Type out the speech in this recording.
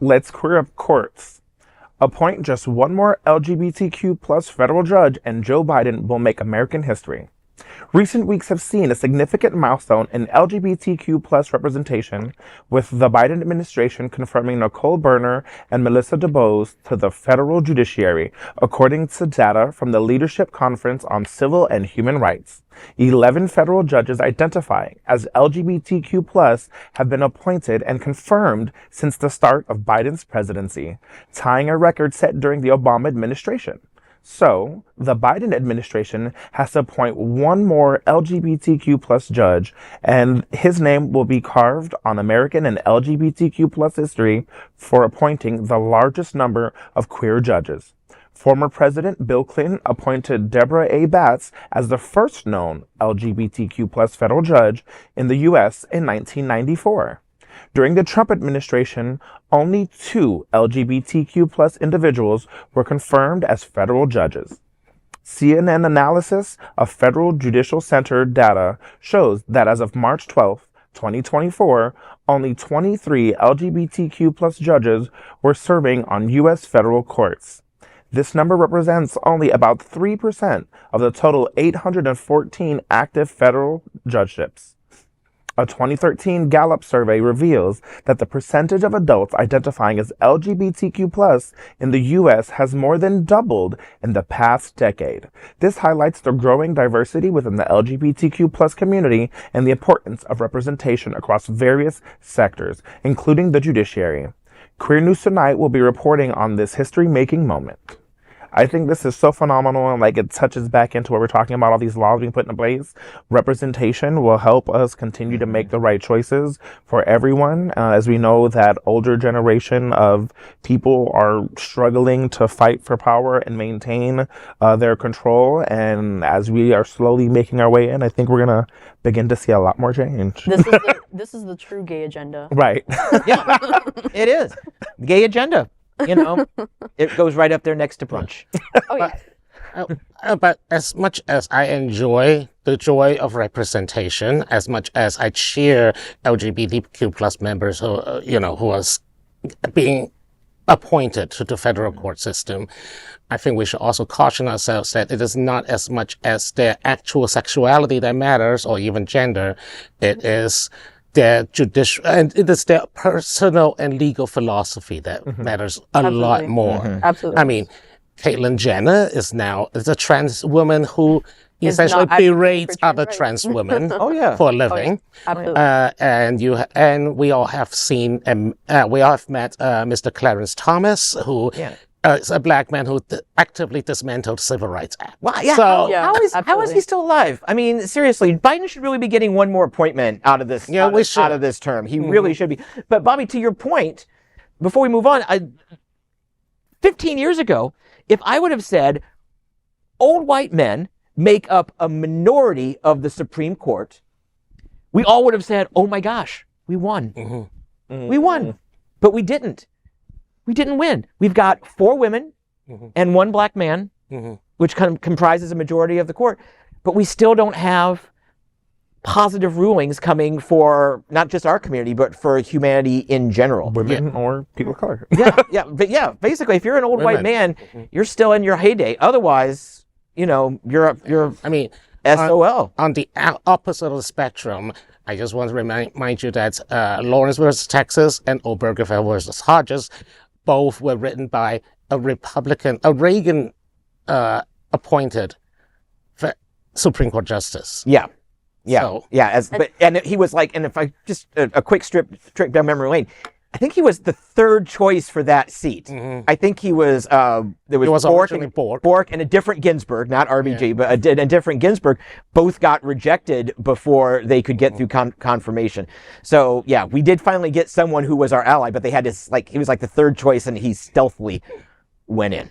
Let's queer up courts. Appoint just one more LGBTQ plus federal judge and Joe Biden will make American history. Recent weeks have seen a significant milestone in LGBTQ plus representation, with the Biden administration confirming Nicole Berner and Melissa DuBose to the federal judiciary, according to data from the Leadership Conference on Civil and Human Rights. 11 federal judges identifying as LGBTQ plus have been appointed and confirmed since the start of Biden's presidency, tying a record set during the Obama administration. So, the Biden administration has to appoint one more LGBTQ plus judge, and his name will be carved on American and LGBTQ plus history for appointing the largest number of queer judges. Former President Bill Clinton appointed Deborah A. as the first known LGBTQ plus federal judge in the U.S. in 1994. During the Trump administration, only 2 LGBTQ plus individuals were confirmed as federal judges. CNN analysis of Federal Judicial Center data shows that as of March 12, 2024, only 23 LGBTQ plus judges were serving on U.S. federal courts. This number represents only about 3% of the total 814 active federal judgeships. A 2013 Gallup survey reveals that the percentage of adults identifying as LGBTQ+ in the U.S. has more than doubled in the past decade. This highlights the growing diversity within the LGBTQ+ community and the importance of representation across various sectors, including the judiciary. Queer News Tonight will be reporting on this history-making moment. I think this is so phenomenal, and it touches back into what we're talking about, all these laws being put in place. Representation will help us continue to make the right choices for everyone, as we know that older generation of people are struggling to fight for power and maintain their control. And as we are slowly making our way in, I think we're going to begin to see a lot more change. This is the true gay agenda. Right. Yeah, it is. Gay agenda. It goes right up there next to brunch. Oh, yeah. But as much as I enjoy the joy of representation, as much as I cheer LGBTQ plus members who are being appointed to the federal court system, I think we should also caution ourselves that it is not as much as their actual sexuality that matters, or even gender. It is their judicial, and it is their personal and legal philosophy that matters a lot more. Absolutely. I mean, Caitlyn Jenner is a trans woman who essentially berates other trans women for a living. Absolutely. And we all have seen, we all have met Mr. Clarence Thomas, who is a black man who actively dismantled the Civil Rights Act. Wow, yeah. So, how is he still alive? I mean, seriously, Biden should really be getting one more appointment out of this. Out of this term, he really should be. But Bobby, to your point, before we move on, 15 years ago, if I would have said old white men make up a minority of the Supreme Court, we all would have said, "Oh my gosh, we won. We won," but we didn't. We didn't win. We've got 4 women and 1 black man, which kind of comprises a majority of the court, but we still don't have positive rulings coming for not just our community, but for humanity in general. Women or people of color. But basically, if you're an old white man, you're still in your heyday. Otherwise, you're SOL. On the opposite of the spectrum, I just want to remind you that Lawrence versus Texas and Obergefell versus Hodges both were written by a Reagan appointed Supreme Court justice. And he was and if I just a quick trip down memory lane, I think he was the 3rd choice for that seat. I think he was there was Bork and a different Ginsburg, not RBG, but a different Ginsburg. Both got rejected before they could get through confirmation. So we did finally get someone who was our ally, but they had to he was the 3rd choice, and he stealthily went in.